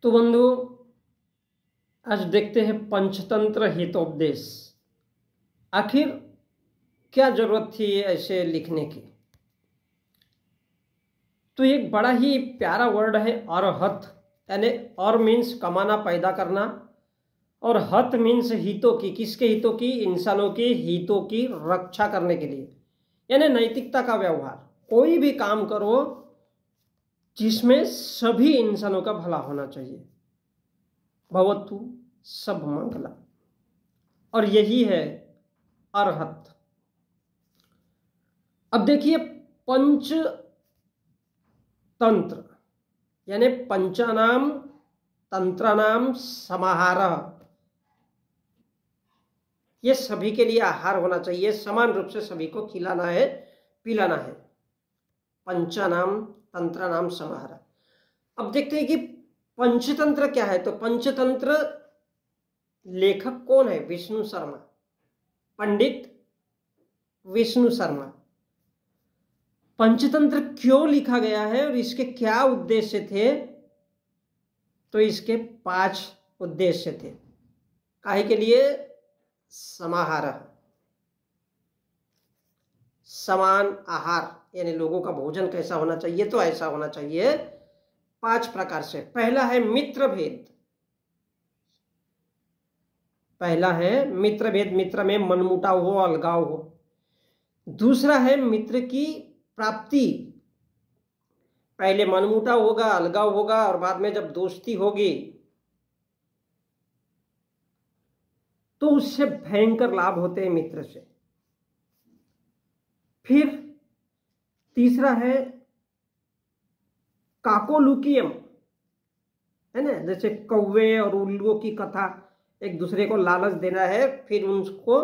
तो बंधु, आज देखते हैं पंचतंत्र हितोपदेश। आखिर क्या जरूरत थी ऐसे लिखने की? तो एक बड़ा ही प्यारा वर्ड है अरहत, यानी और मीन्स कमाना, पैदा करना, और हत मीन्स हितों की। किसके हितों की? इंसानों के हितों की रक्षा करने के लिए, यानी नैतिकता का व्यवहार। कोई भी काम करो जिसमें सभी इंसानों का भला होना चाहिए। भवतु सब मंगला, और यही है अरहत। अब देखिए, पंचतंत्र यानी पंचानाम तंत्रानाम समाहारः, ये सभी के लिए आहार होना चाहिए, समान रूप से सभी को खिलाना है, पिलाना है। पंचानाम तंत्रानाम समाहारः। अब देखते हैं कि पंचतंत्र क्या है। तो पंचतंत्र लेखक कौन है? विष्णु शर्मा, पंडित विष्णु शर्मा। पंचतंत्र क्यों लिखा गया है और इसके क्या उद्देश्य थे? तो इसके 5 उद्देश्य थे। काहे के लिए? समाहार, समान आहार, यानी लोगों का भोजन कैसा होना चाहिए? तो ऐसा होना चाहिए 5 प्रकार से। पहला है मित्र भेद। पहला है मित्र भेद, मित्र में मनमुटाव हो, अलगाव हो। दूसरा है मित्र की प्राप्ति। पहले मनमुटाव होगा, अलगाव होगा, और बाद में जब दोस्ती होगी तो उससे भयंकर लाभ होते हैं मित्र से। फिर तीसरा है काकोलुकियम, है ना, जैसे कौवे और उल्लुओं की कथा, एक दूसरे को लालच देना है, फिर उनको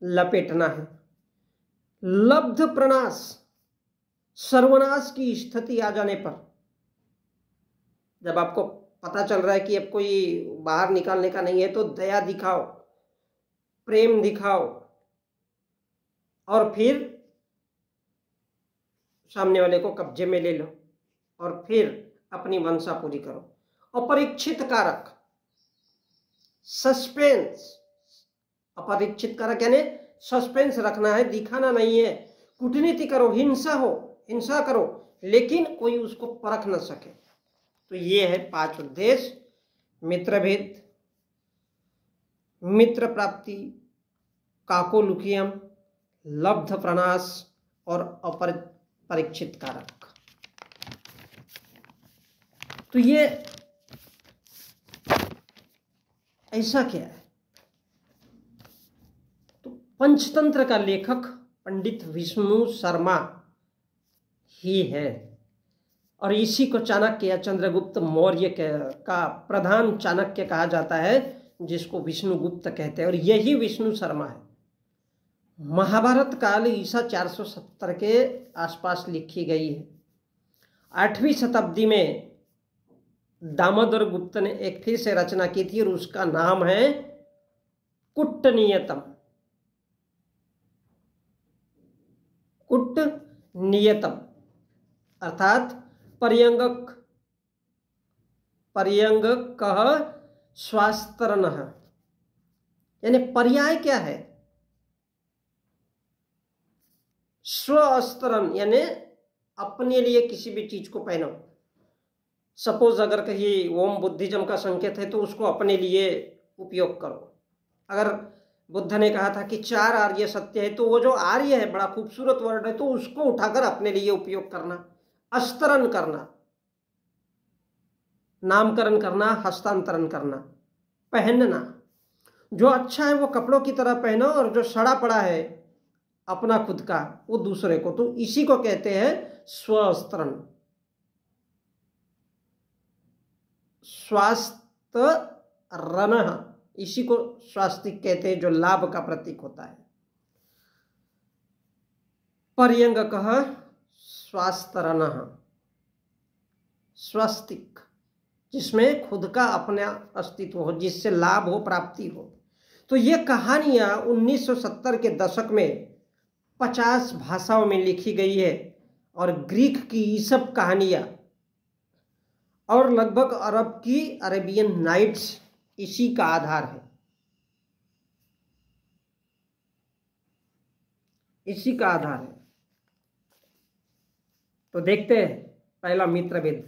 लपेटना है। लब्ध प्रणाश, सर्वनाश की स्थिति आ जाने पर, जब आपको पता चल रहा है कि अब कोई बाहर निकालने का नहीं है, तो दया दिखाओ, प्रेम दिखाओ, और फिर सामने वाले को कब्जे में ले लो, और फिर अपनी मंशा पूरी करो। अपरीक्षित कारक, सस्पेंस। अपरीक्षित कारक यानी सस्पेंस रखना है, दिखाना नहीं है। कूटनीति करो, हिंसा हो, हिंसा करो, लेकिन कोई उसको परख न सके। तो ये है 5 उद्देश्य: मित्रभेद, मित्र प्राप्ति, काकोलुकियम, लब्ध प्रणाश और अपरीक्षित कारक। तो ये ऐसा क्या है? तो पंचतंत्र का लेखक पंडित विष्णु शर्मा ही है, और इसी को चाणक्य या चंद्रगुप्त मौर्य का प्रधान चाणक्य कहा जाता है, जिसको विष्णुगुप्त कहते हैं, और यही विष्णु शर्मा है। महाभारत काल ईसा 470 के आसपास लिखी गई है। 8वीं शताब्दी में दामोदर गुप्त ने एक फिर से रचना की थी, और उसका नाम है कुट्टनियतम। कुट्टनियतम अर्थात पर्यंगक, पर्यंगकः स्वास्तरणः, यानी पर्याय क्या है? स्वस्तरण, यानी अपने लिए किसी भी चीज को पहनो। सपोज अगर कहीं ओम बुद्धिज्म का संकेत है, तो उसको अपने लिए उपयोग करो। अगर बुद्ध ने कहा था कि 4 आर्य सत्य है, तो वो जो आर्य है बड़ा खूबसूरत वर्ड है, तो उसको उठाकर अपने लिए उपयोग करना। अस्तरण करना, नामकरण करना, हस्तांतरण करना, पहनना। जो अच्छा है वो कपड़ों की तरह पहनो, और जो सड़ा पड़ा है अपना खुद का, वो दूसरे को। तो इसी को कहते हैं स्वस्तरण। स्वास्थ्य रणः, इसी को स्वास्तिक कहते हैं, जो लाभ का प्रतीक होता है। पर्यंगकः स्वास्तरणः, स्वस्तिक, जिसमें खुद का अपना अस्तित्व हो, जिससे लाभ हो, प्राप्ति हो। तो ये कहानियां 1970 के दशक में 50 भाषाओं में लिखी गई है, और ग्रीक की ये सब कहानियां और लगभग अरब की अरेबियन नाइट्स इसी का आधार है, इसी का आधार है। तो देखते हैं पहला मित्र भेद।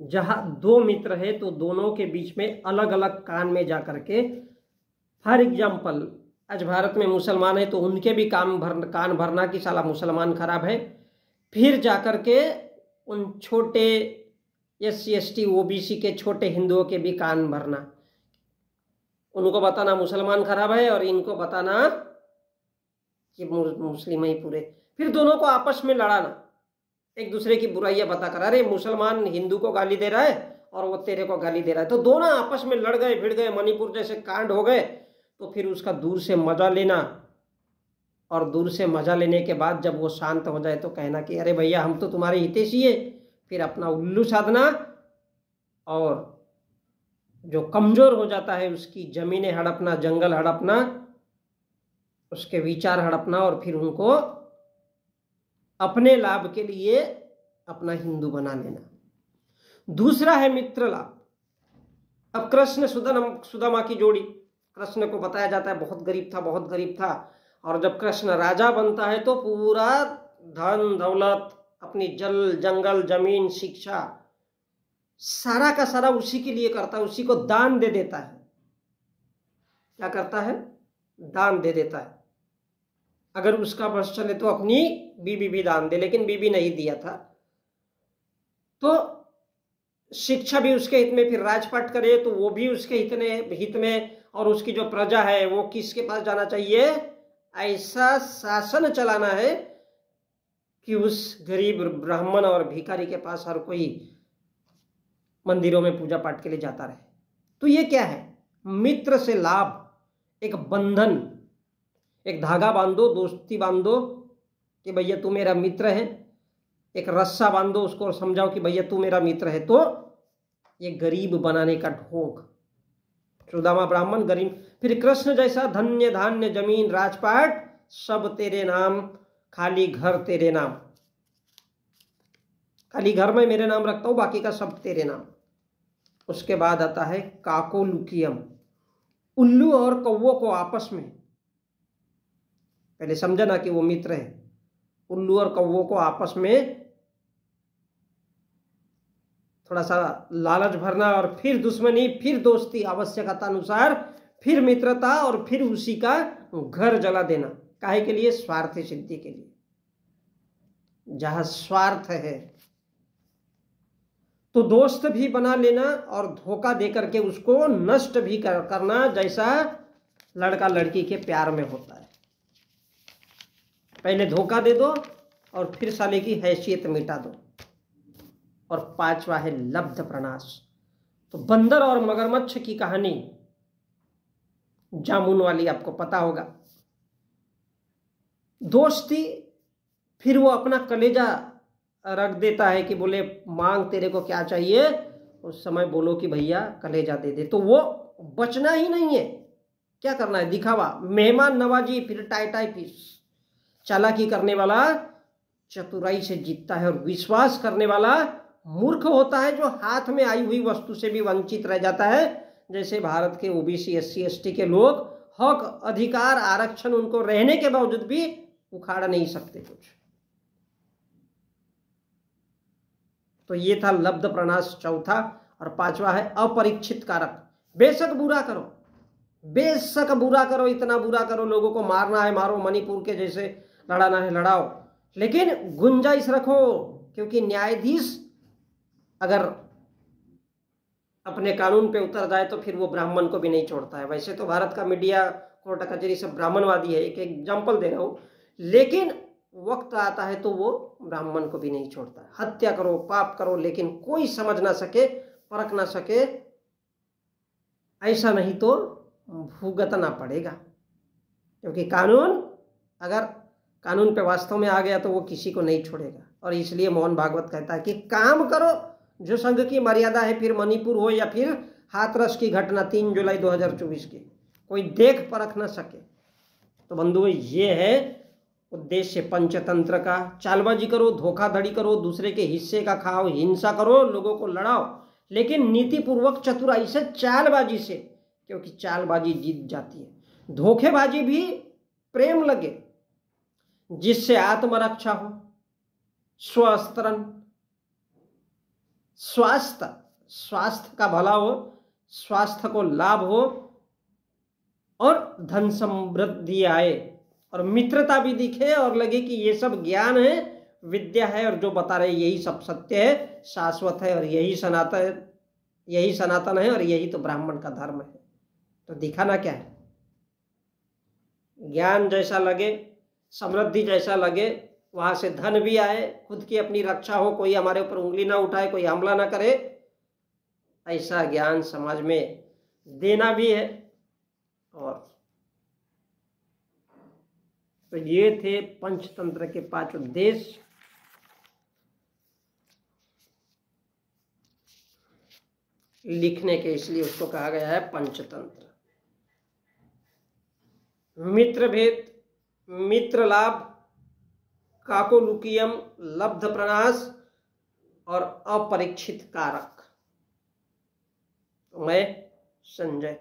जहां दो मित्र है तो दोनों के बीच में अलग अलग कान में जाकर के, फॉर एग्जाम्पल आज भारत में मुसलमान है तो उनके भी कान भरना कि साला मुसलमान खराब है, फिर जाकर के उन छोटे SC ST OBC के छोटे हिंदुओं के भी कान भरना, उनको बताना मुसलमान खराब है और इनको बताना कि मुस्लिम ही पूरे। फिर दोनों को आपस में लड़ाना, एक दूसरे की बुराइयां बताकर, अरे मुसलमान हिंदू को गाली दे रहा है और वो तेरे को गाली दे रहा है, तो दोनों आपस में लड़ गए, भिड़ गए, मणिपुर जैसे कांड हो गए। तो फिर उसका दूर से मजा लेना, और दूर से मजा लेने के बाद जब वो शांत हो जाए तो कहना कि अरे भैया हम तो तुम्हारे हितैषी है। फिर अपना उल्लू साधना, और जो कमजोर हो जाता है उसकी जमीनें हड़पना, जंगल हड़पना, उसके विचार हड़पना, और फिर उनको अपने लाभ के लिए अपना हिंदू बना लेना। दूसरा है मित्र लाभ। अब कृष्ण सुदामा की जोड़ी, कृष्ण को बताया जाता है बहुत गरीब था, बहुत गरीब था, और जब कृष्ण राजा बनता है तो पूरा धन दौलत, अपनी जंगल जमीन शिक्षा सारा का सारा उसी के लिए करता है, उसी को दान दे देता है। क्या करता है? दान दे देता है। अगर उसका बस चले तो अपनी बीबी भी दान दे, लेकिन बीबी नहीं दिया था। तो शिक्षा भी उसके हित में, फिर राजपाट करे तो वो भी उसके हित में, और उसकी जो प्रजा है वो किसके पास जाना चाहिए? ऐसा शासन चलाना है कि उस गरीब ब्राह्मण और भिखारी के पास हर कोई मंदिरों में पूजा पाठ के लिए जाता रहे। तो ये क्या है? मित्र से लाभ, एक बंधन, एक धागा बांधो, दोस्ती बांधो कि भैया तू मेरा मित्र है, एक रस्सा बांधो उसको और समझाओ कि भैया तू मेरा मित्र है। तो ये गरीब बनाने का ढोंग, सुदामा ब्राह्मण गरीब। फिर कृष्ण जैसा धन्य धान्य जमीन राजपाट सब तेरे नाम, खाली घर तेरे नाम, खाली घर में मेरे नाम रखता हूं, बाकी का सब तेरे नाम। उसके बाद आता है काकोलुकियम, उल्लू और कौवों को आपस में, पहले समझा ना कि वो मित्र है, उल्लू और कौवों को आपस में थोड़ा सा लालच भरना, और फिर दुश्मनी, फिर दोस्ती, आवश्यकता अनुसार फिर मित्रता, और फिर उसी का घर जला देना। काहे के लिए? स्वार्थ सिद्धि के लिए। जहां स्वार्थ है तो दोस्त भी बना लेना और धोखा देकर के उसको नष्ट भी करना, जैसा लड़का लड़की के प्यार में होता है। पहले धोखा दे दो और फिर साले की हैसियत मिटा दो। और पांचवा है लब्ध प्रणाश। तो बंदर और मगरमच्छ की कहानी जामुन वाली आपको पता होगा। दोस्ती, फिर वो अपना कलेजा रख देता है कि बोले मांग तेरे को क्या चाहिए, उस समय बोलो कि भैया कलेजा दे दे, तो वो बचना ही नहीं है। क्या करना है? दिखावा, मेहमान नवाजी, फिर टाई टाई पीस। चालाकी करने वाला चतुराई से जीतता है, और विश्वास करने वाला मूर्ख होता है जो हाथ में आई हुई वस्तु से भी वंचित रह जाता है। जैसे भारत के OBC SC ST के लोग हक अधिकार आरक्षण उनको रहने के बावजूद भी उखाड़ नहीं सकते कुछ। तो ये था लब्ध प्रणाश चौथा। और पांचवा है अपरीक्षित कारक। बेशक बुरा करो, बेशक बुरा करो, इतना बुरा करो, लोगों को मारना है मारो, मणिपुर के जैसे लड़ाना है लड़ाओ, लेकिन गुंजाइश रखो, क्योंकि न्यायाधीश अगर अपने कानून पे उतर जाए तो फिर वो ब्राह्मण को भी नहीं छोड़ता है। वैसे तो भारत का मीडिया, कोर्ट कचहरी सब ब्राह्मणवादी है, एक एग्जाम्पल दे रहा हूं, लेकिन वक्त आता है तो वो ब्राह्मण को भी नहीं छोड़ता है। हत्या करो, पाप करो, लेकिन कोई समझ ना सके, परख ना सके, ऐसा नहीं तो भुगतना पड़ेगा। क्योंकि कानून, अगर कानून पे वास्तव में आ गया तो वो किसी को नहीं छोड़ेगा। और इसलिए मोहन भागवत कहता है कि काम करो जो संघ की मर्यादा है, फिर मणिपुर हो या फिर हाथरस की घटना 3 जुलाई 2024 की, कोई देख परख न सके। तो बंधुओं, ये है उद्देश्य पंचतंत्र का, चालबाजी करो, धोखाधड़ी करो, दूसरे के हिस्से का खाओ, हिंसा करो, लोगों को लड़ाओ, लेकिन नीतिपूर्वक चतुराई से, चालबाजी से, क्योंकि चालबाजी जीत जाती है। धोखेबाजी भी प्रेम लगे, जिससे आत्मरक्षा हो, स्वस्तरण, स्वास्थ्य का भला हो, स्वास्थ्य को लाभ हो और धन समृद्धि आए और मित्रता भी दिखे और लगे कि ये सब ज्ञान है, विद्या है और जो बता रहे यही सब सत्य है, शाश्वत है और यही सनातन है और यही तो ब्राह्मण का धर्म है। तो दिखाना क्या है? ज्ञान जैसा लगे, समृद्धि जैसा लगे, वहां से धन भी आए, खुद की अपनी रक्षा हो, कोई हमारे ऊपर उंगली ना उठाए, कोई हमला ना करे, ऐसा ज्ञान समाज में देना भी है। और तो ये थे पंचतंत्र के 5 उद्देश्य। लिखने के, इसलिए उसको कहा गया है पंचतंत्र। मित्र भेद, मित्र लाभ, काकोलुकियम, लब्ध प्रणाश और अपरीक्षित कारक। मैं संजय।